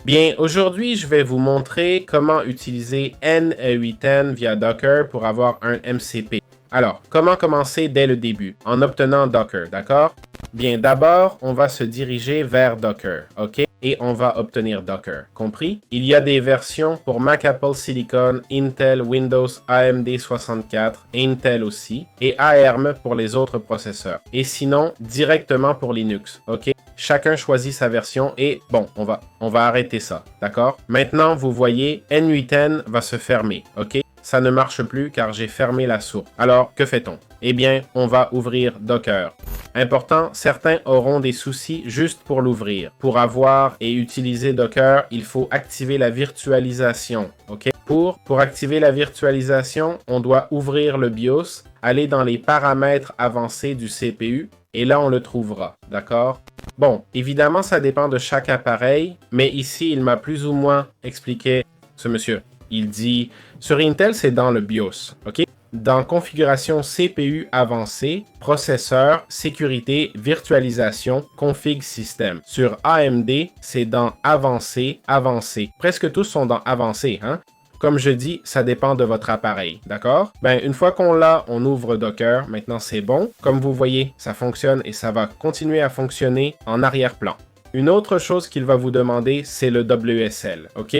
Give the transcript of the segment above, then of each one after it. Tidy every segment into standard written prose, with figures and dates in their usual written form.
Bien, aujourd'hui, je vais vous montrer comment utiliser N8N via Docker pour avoir un MCP. Alors, comment commencer dès le début? En obtenant Docker, d'accord? Bien, d'abord, on va se diriger vers Docker, OK? Et on va obtenir Docker, compris? Il y a des versions pour Mac, Apple Silicon, Intel, Windows, AMD 64, Intel aussi, et ARM pour les autres processeurs. Et sinon, directement pour Linux, OK? Chacun choisit sa version et bon, on va arrêter ça, d'accord? Maintenant, vous voyez, N8N va se fermer, OK? Ça ne marche plus car j'ai fermé la source. Alors, que fait-on? Eh bien, on va ouvrir Docker. Important, certains auront des soucis juste pour l'ouvrir. Pour avoir et utiliser Docker, il faut activer la virtualisation, OK? Pour activer la virtualisation, on doit ouvrir le BIOS, aller dans les paramètres avancés du CPU, et là, on le trouvera, d'accord? Bon, évidemment, ça dépend de chaque appareil, mais ici, il m'a plus ou moins expliqué, ce monsieur. Il dit, sur Intel, c'est dans le BIOS, OK? Dans configuration CPU avancée, processeur, sécurité, virtualisation, config système. Sur AMD, c'est dans avancé, avancé. Presque tous sont dans avancé, hein? Comme je dis, ça dépend de votre appareil, d'accord? Ben, une fois qu'on l'a, on ouvre Docker. Maintenant, c'est bon. Comme vous voyez, ça fonctionne et ça va continuer à fonctionner en arrière-plan. Une autre chose qu'il va vous demander, c'est le WSL, OK?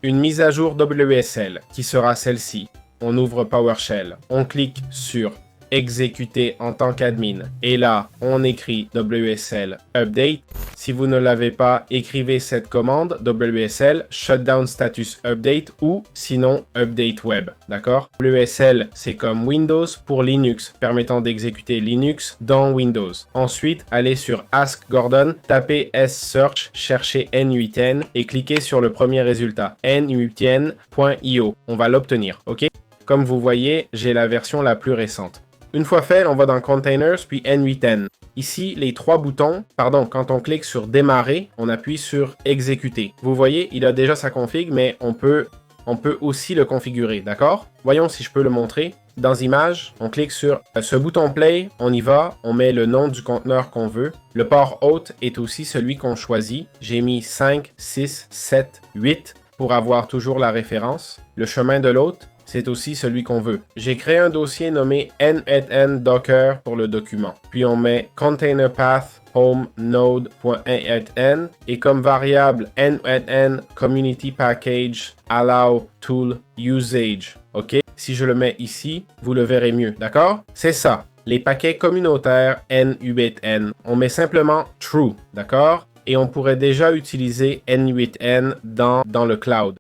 Une mise à jour WSL, qui sera celle-ci. On ouvre PowerShell. On clique sur exécuter en tant qu'admin. Et là, on écrit WSL update. Si vous ne l'avez pas, écrivez cette commande WSL shutdown status update ou sinon update web. D'accord? WSL, c'est comme Windows pour Linux, permettant d'exécuter Linux dans Windows. Ensuite, allez sur Ask Gordon, tapez S-Search, cherchez N8N et cliquez sur le premier résultat, n8n.io. On va l'obtenir, ok? Comme vous voyez, j'ai la version la plus récente. Une fois fait, on va dans Containers, puis N8N. Ici, les trois boutons, quand on clique sur Démarrer, on appuie sur Exécuter. Vous voyez, il a déjà sa config, mais on peut aussi le configurer, d'accord? Voyons si je peux le montrer. Dans Images, on clique sur ce bouton Play, on y va, on met le nom du conteneur qu'on veut. Le port hôte est aussi celui qu'on choisit. J'ai mis 5, 6, 7, 8 pour avoir toujours la référence. Le chemin de l'hôte, c'est aussi celui qu'on veut. J'ai créé un dossier nommé n8n docker pour le document. Puis on met container path home node.n8n et comme variable n8n community package allow tool usage. OK? Si je le mets ici, vous le verrez mieux. D'accord? C'est ça. Les paquets communautaires n8n. On met simplement true. D'accord? Et on pourrait déjà utiliser N8N dans le cloud.